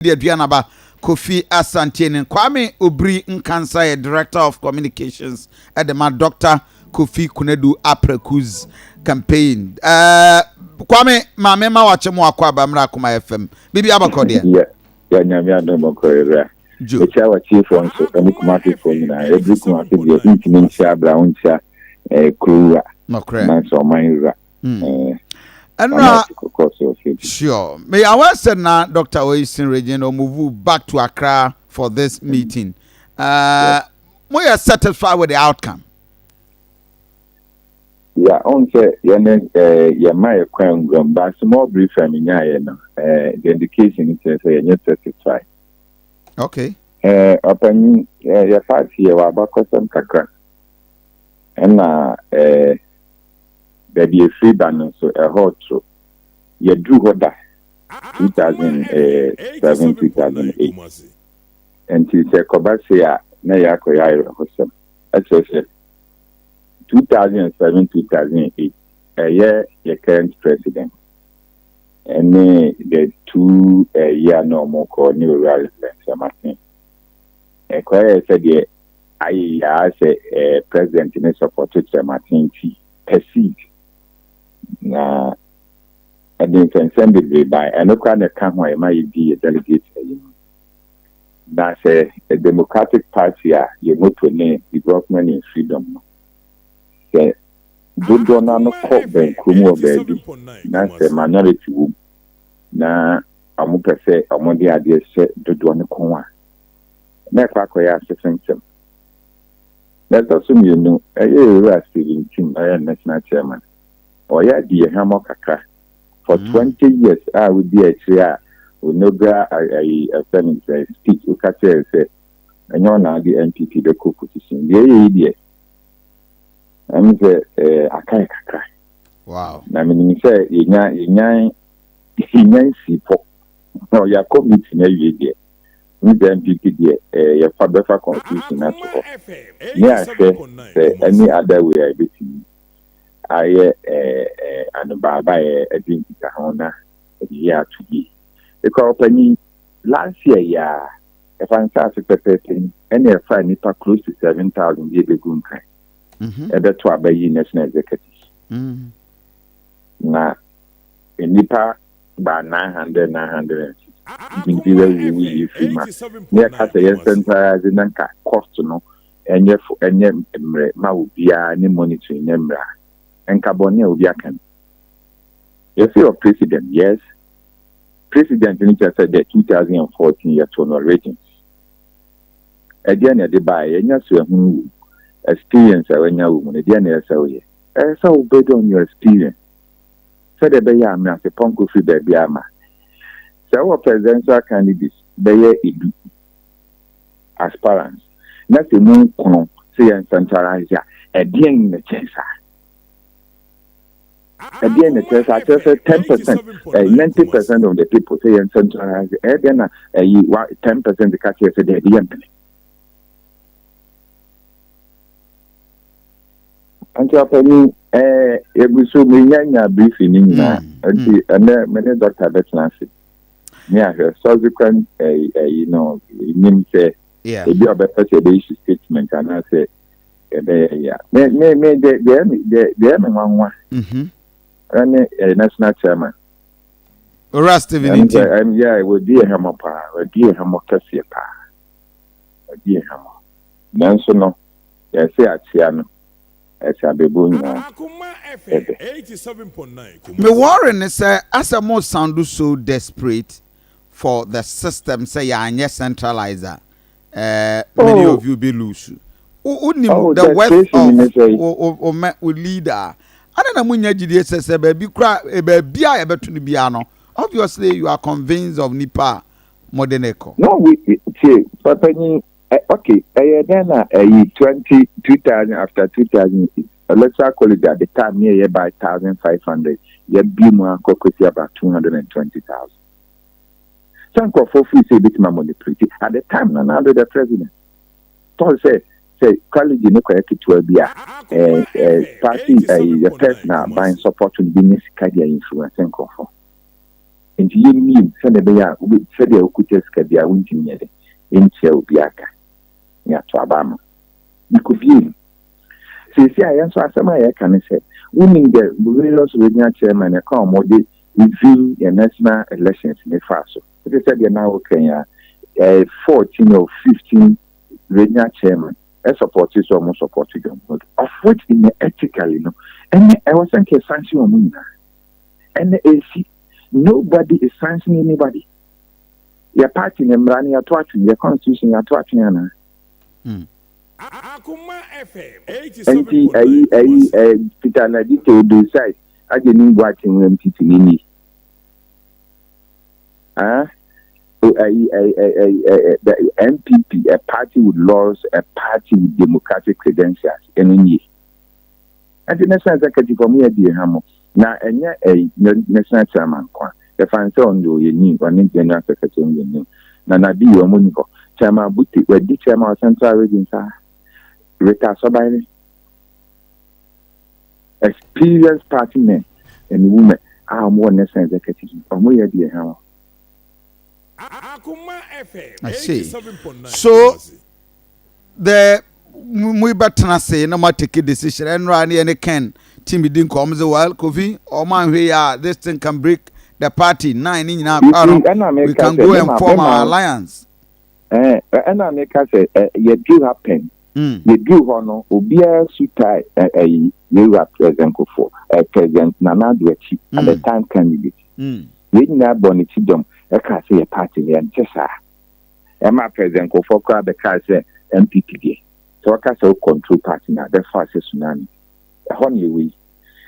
the Adrianaba Kofi Asantene Kwame Obri Nkansa, Director of Communications at the Dr. Kofi Kunedu Apreku's campaign. Kwame Mamema Wachemo Akwaba Akoma FM. Bibi Abakodia. Yeah, Nyamia no Mokoira. The chair chief on so any commander for you. Every commander the intimate chair brown chair crew. No cray. Nice or mine. And sure. May I want to now, Dr. Oisin Region, or move back to Accra for this meeting. We are satisfied with the outcome. Yeah, on say, yeah, my crown, but small brief, the indication is you're satisfied. Okay. Upon your 5 year, about some kakra. And there be a free banner, so a hot so you drew what that 2007 2008 and to say Kobasia Nayako Yairo Hosam. That's 2007 2008 a year your current president and the 2 year no more called new rally Martin. A quiet said, I say president in supported Martin T. Perceived. Na and then send it by and look at the camera might be a delegate. That's a Democratic Party, you know to name development in freedom. Say, do not call them Kumo baby. That's a minority womb. Na Amuka say, Amondi idea said, do one Kuma. Never system. That's also you know, a year in team, I am national chairman. Or yeah, dear Hammer Kaka. For 20 years, I would be a chair with no feminist speech. You can say, and you're now the NPP, the co position. Yeah, idiot. I'm say, I can't cry. Wow. I mean, say, you see, no, you're coming to know you, dear. With the NPP, your father for confusion at all. Yeah, say, any other way I be I and Baba a drink Kahona a year to be. The company last year, if I'm such any fine nipa close to 7,000 years ago, and that's why by national executives. Now, in nipa by 900. In the way near Casa Center as in Nanka, cost no, and yet Maubia, any monitoring number. And Cabonia will be a can. You see, president, yes. President in said the 2014 year total ratings. Again, at the buy, and yes, you experience when you're woman, again, yes, so based on your experience. Said the Bayama as a Ponko free baby ama. So, our presidential candidates, they do aspirants. Not the moon, say, and centralize again the chance. At the end, I said 10%, 90% of the people say in centralized. Then 10% the catch said the end. And so, it was so many briefing now. And then many doctor Nancy. Yeah, subsequent, you know, name say, if you have a issue statement, and I say, yeah, the one. And a national chairman. Rusty, yeah, it would be a hammer, a dear hammer, Cassia, a dear hammer. Nansono, yes, I see, as I be born. Akoma FM 87.9. Me Warren is as a most sound so desperate for the system, say, and yes, centralizer. Many of you be loose. The wealth of leader. I don't know when you say baby cry baby I ever to be ano. Obviously you are convinced of Nipa Modeneko. No, we see Papa okay, then 2000 after 2008. Electoral college at the time near by 1,500. You be more about 220,000. Some of free say bit my money pretty at the time now the president. Paul say college in the to be a party a person buying support to business carrier influence and conform. nti yɛnim sɛde bɛyɛ a sɛde okuta sika bia wontimi yɛ de ntia obi aka ya to abama bikobie sisi a yɛn so asɛm a yɛka ne sɛ winning the various regional chairman e ka omode review the national elections ne fa so it said the now Kenya 14 or 15 regional chairman support is almost supported them of which in the ethically no and I was thinking sanction on and the AC nobody is sanctioning anybody your party nemrani your twatching your constitution your twatching ana Akoma FM Peter Nadite do side I didn't watch NPP nini the NPP a party with laws a party with democratic credentials any and the national executive for me di hamo na enye national chairman kwa the fancy on do yeni one general secretary yeni na bi yo moniko chairman buti we di chairman central region sa Rita Sobaini, experienced party men and women are more national executives. I see. So the we better say no matter take a decision and run any can Timmy didn't come the while Kofi or man we are this thing can break the party 9 in our we can go and form our alliance. And I make us say it do happen. You do honor Obia Sutai you are President Kofo, President Nana Duechi at the time candidate. We not bonitidom, a can say a party and Chesa. Emma President Kofo crowd the car say NPP. So I can say control party now, therefore I say tsunami. A honey way,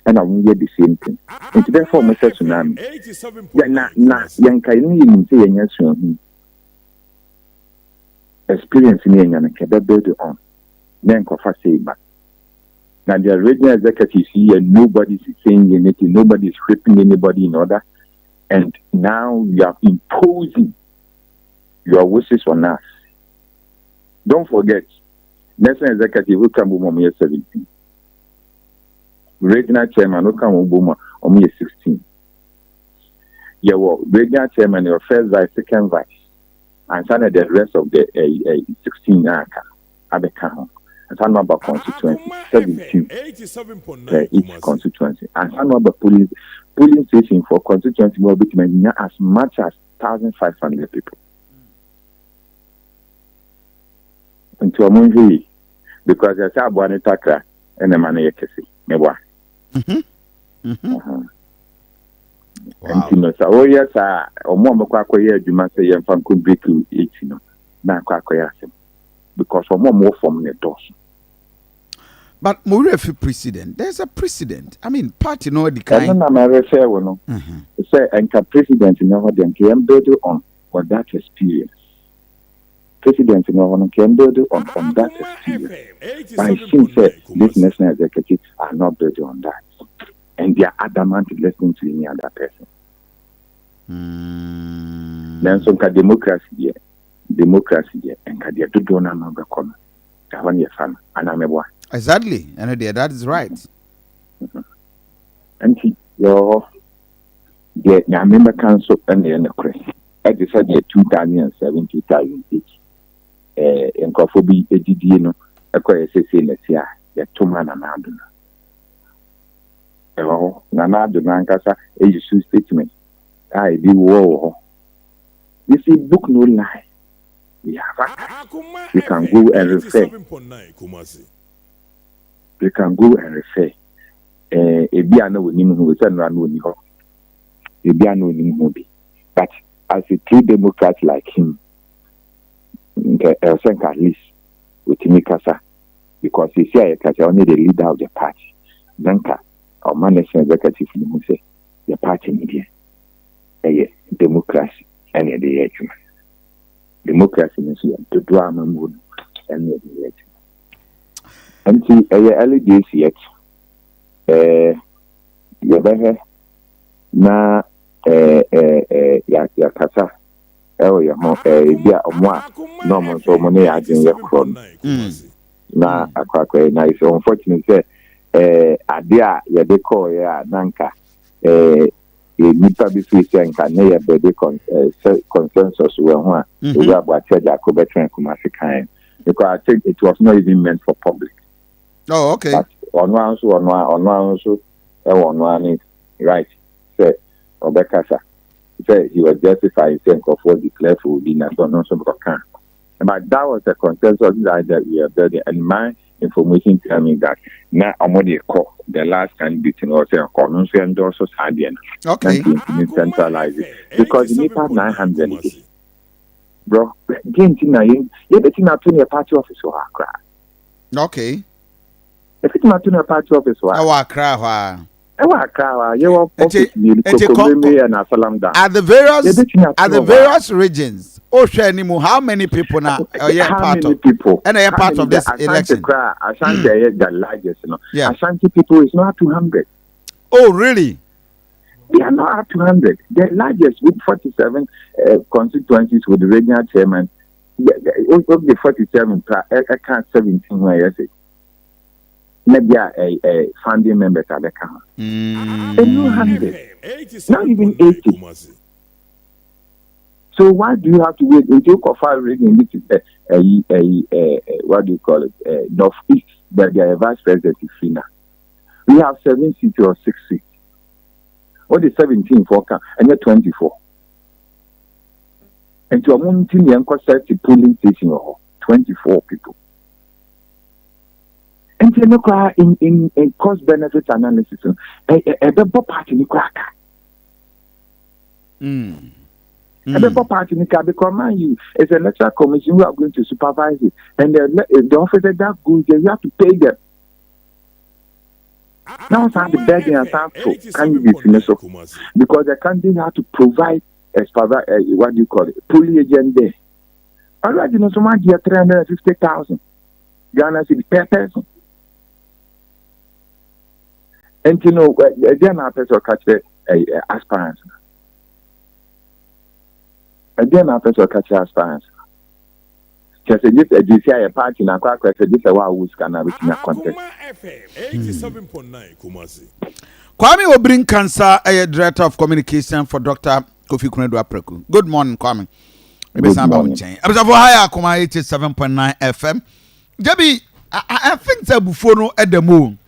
and I won't get the same thing. And therefore, Mr. Tsunami. Yanka, you say yes, experience in Yanka, build it on. Then Kofa say back. Now the regional executives here, nobody is saying anything, nobody is whipping anybody in order. And now you are imposing your wishes on us. Don't forget, national executive will come home year 17. Regional chairman will come home on year 16. Your regional chairman, your first vice, second vice, and some of the rest of the 16 at the count. And some about constituency 17 per each constituency. And some about polling station for constituency will be as much as 1,500 people. Into a movie because there's a one attacker and a man you can see. And so, yes, or more Maquaquia, you must say, and from could be to 18. Now, because for more from the doors. But Murefi president, there's a precedent. I mean, party no the kind. I'm a fair one. Say, and president in our can build on for that experience. President in our can build on that experience. I think that this national executives are not built on that. And they are adamant to listen to any other person. Then some democracy, and Kadia to do another corner. That one your fan, and I'm a boy. Exactly, and that is right. And your member council and the Crest. I decided 2007, 2008. And Kofobi, Edino, acquire saying, the 2 man and Aduna. Nana Dunankasa, a issue statement. I be war. This is book no lie. We have you can go and refer. You can go and refer. A piano with him who is a run with you. A piano with him will be. But as a true Democrat like him, at least with Mikasa, because he said only the leader of the party. Nanka, our management executive, who say the party media. Democracy and the edge. Democracy is the drama mood and the edge. And see, early days yet, you better na yakasa, your mom, dear Omwa, no more so money as in your crown. Na a crack, nice, unfortunately, Adia, ya deco, ya Nanka, nipa bi fi say nka na ye body consensus we ho a we about Jacob between Kumasi kan because I think it was not even meant for public. Oh, okay. But on one so right say Obekasa say he was justifying saying for declare for the national so can. But that was the consensus that we are building, and my information tell me that now I'm going to call the last candidate in also and also Sadian. Okay. Centralize it because you need 900. Bro, getting you betting out to your party office or cry. Okay. If it's not to your party office, I cry. You are at the various regions. How many people now are part of people and are part of this election? Ashanti the largest, Ashanti people is not 200. Oh, really? They are not up to 200. The largest with 47 constituencies with the regional chairman. The 47 I can't 17 where I say. Maybe a founding members at the count. And 200, not even 80. So why do you have to wait until Kofa Reagan, which is what do you call it, Northeast, that they are vice president Fina? We have 7 seats or 6 seats. What is 17 for count? And 24. And to a mountain young polling station, 24 people. And in cost benefit analysis, a double party in cracker. A double party in because mind you, it's an electoral commission who are going to supervise it, and the officer that goes there, you have to pay them. Now, some the begging and some candidates in so because the candidate have to provide what do you call it, polling agent there. Already, so much 350,000 Ghana city per person. And you know, again, our person catch aspirants. Again, our person catch aspirants. Just a GCI party in a quack, just a wow, who's can have a contest. Kwame will bring cancer, a director of communication for Dr. Kofi Kunedu Apreku. Good morning, Kwame. Maybe some about change. I was for higher Akoma 87.9 FM. Jabi, I think that before no at the moon.